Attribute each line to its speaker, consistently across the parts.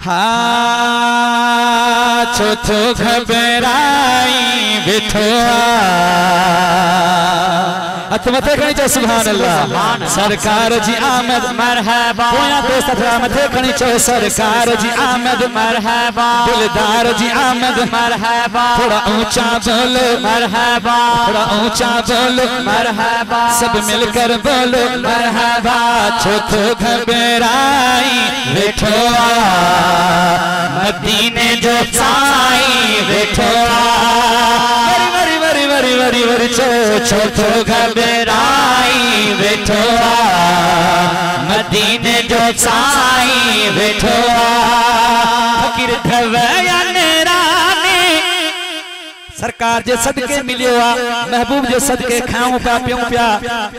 Speaker 1: हाँ छो तो घबराई वेठो हथ मथे खणी चो सुभान अल्लाह सरकार जी आमद मरहबा पोया दोस्त हथ मथे खणी चो सरकार जी आमद मरहबा दिलदार जी आमद मरहबा थोड़ा ऊंचा बोलो मरहबा थोड़ा ऊंचा बोलो मरहबा सब मिलकर बोलो मरहबा छो तो घबराई वेठो मदीने जो साई वेठो वरी वरी छो तो घबराई वेठो मदीने जो साई वेठो फकीर धवया नेराने सरकार जे सदके मिलियो आ महबूब जे सदके खाऊं पिया पियूं पिया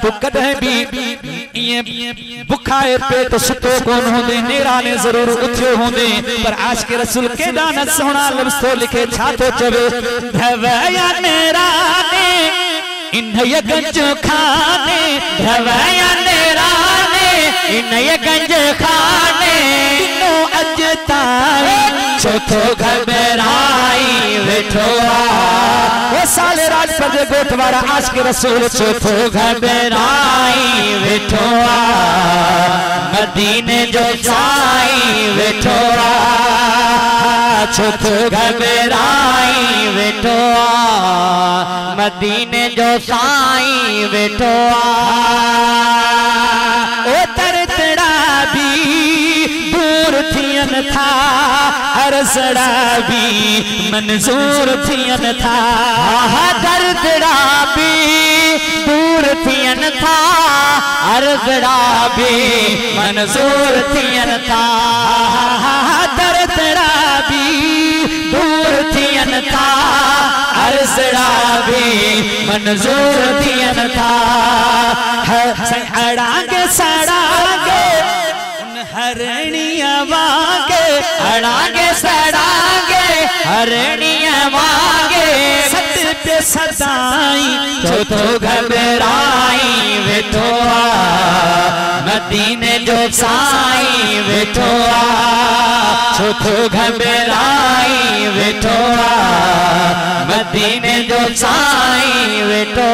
Speaker 1: तो कदे भी ये बुखाए पे तो सुतो कोन होंदे नेराने जरूर उथियो होंदे पर आज के रसूल केदा न सोना लफ्ज़ तो लिखे छा तो चवे धवया नेराने इन ये गंज खाने धवया नेराने इन ये गंज खाने नो अजताई छो तो घबराई वेठो वो साले राज पर जे गोठवारा आज के रसूल छो तो घबराई वेठो मदीने जो साई वेठो छो तो घबराई वेठो मदीने जो साई वेठो ओ तरतड़ा भी दूर थियन था अरसड़ा भी मंजूर थियन था दर्दड़ा भी दूर थियन था अरसड़ा भी मंजूर थियन था दर्दड़ा भी दूर थियन था अरसड़ा भी मंजूर थियन था अड़ांगे सड़ांगे हरणिया वागे अड़ांगे सड़ांगे हरणिया वागे सत्य पे सदाई छो तो घबराई वेठो मदीने जो साई वेठो छो तो घबराई वेठो मदीने जो साई वेठो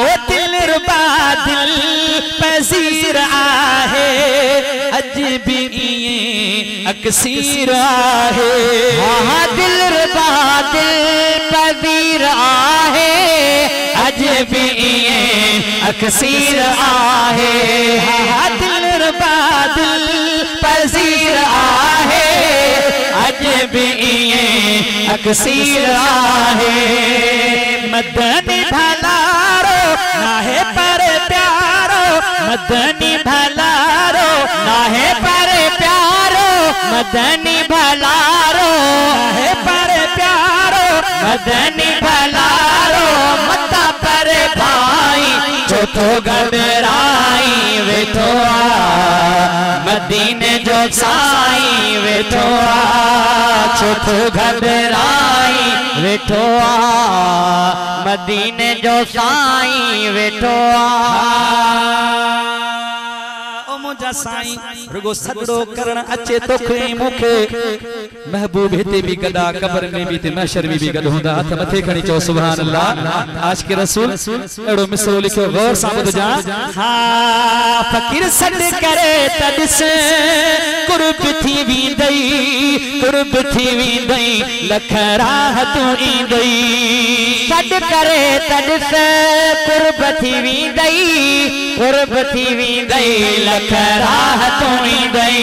Speaker 1: ओ दिल रुबा दिल पसीर आहे अज भी अक्सीर आहे हाँ दिल रुबा दिल पसीर आहे अज भी अक्सीर आहे हाँ दिल रुबा दिल पसीर आहे अज भी अक्सीर आहे मदनी भलारो नाहे पर प्यारो मदनी भलारो नाहे पर प्यारो मदनी भलारो नाहे पर प्यारो मदनी भलारो मता पर भाई छो तो घबराई वेठो मदीने जो साई वेठो छो तो घबराई वेठो मदीने जो साई वेठो मुझा साईं रुगो सगड़ो करण अचे तोखे मुखे महबूब हिते भी गदा कब्र में भी ते महशर में भी गद होंदा हथ मथे खणी चो सुभान अल्लाह आज के रसूल एड़ो मिसरो लिखो गौर सां ॿुधजा हां फकीर सड करे तदिस कुर्ब थी वींदई लख राह तू ईंदई सड करे तदिस कुर्ब थी वींदई लख राह तू ईंदई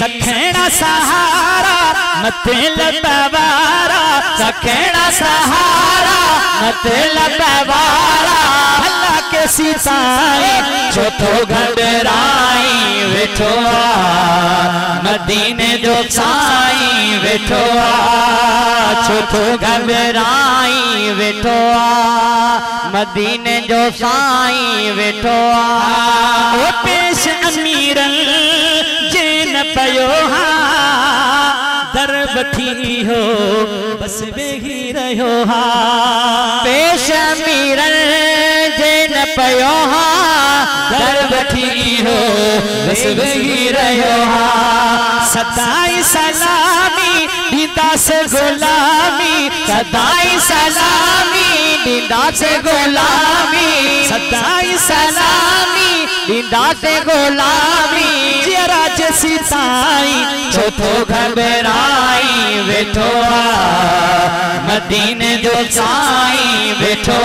Speaker 1: सखेड़ा सहारा मते लबवारा सखेड़ा सहारा मते लबवारा भला के सीताई छो तो घबराई वेठो मदीने जो साई वेठो छो तो घबराई वेठो मदीने जो साई वेठो ओ पेश अमीरन जेन पयो हा दर बठी हो बस वेही रहो हा पेश अमीरन जेन पयो हा दर बठी हो बस वेही रहो हा सदाई सलामी दीदा से गुलामी,
Speaker 2: सदाई सलामी दीदा से गुलामी,
Speaker 1: सदाई
Speaker 2: सलामी दीदा से गुलामी।
Speaker 1: जरा जैसी ताई
Speaker 2: छोथो घबराई वेठो मदीने जो साईं वेठो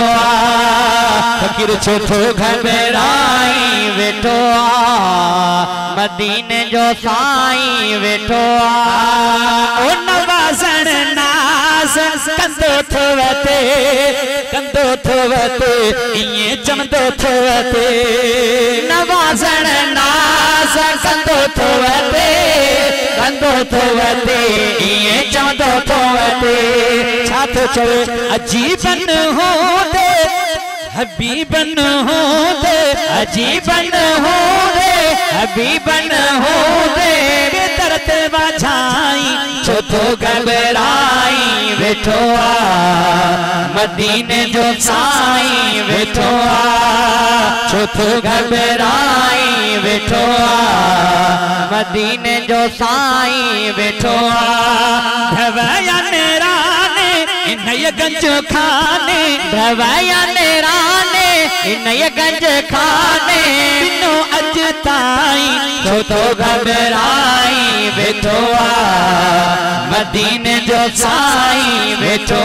Speaker 2: फकीर छोथो घबराई वेठो मदीने जो साईं वेठो
Speaker 1: ओ नवाज़ण नाज़ कंदो थवते, कंदो थवते इए चमदो थवते,
Speaker 2: नवाज़ण नाज़ कंदो थवते, कंदो थवते इए चमदो थवते।
Speaker 1: छात चवे अजीबन हो दे हबीबन हो दे,
Speaker 2: अजीबन हो दे हबीबन हो दे,
Speaker 1: बेतरत बाझाई
Speaker 2: छोथो घबराई वेठो मदीने जो साईं वेठो छोथो घबराई वेठो मदीने जो साईं वेठो
Speaker 1: धवया नेराने इन्हय गंज खाने,
Speaker 2: धवया नेराने इन्हय गंज खाने,
Speaker 1: बिनो अज ताई
Speaker 2: छोथो घबराई वेठो मदीने जो साईं वेठो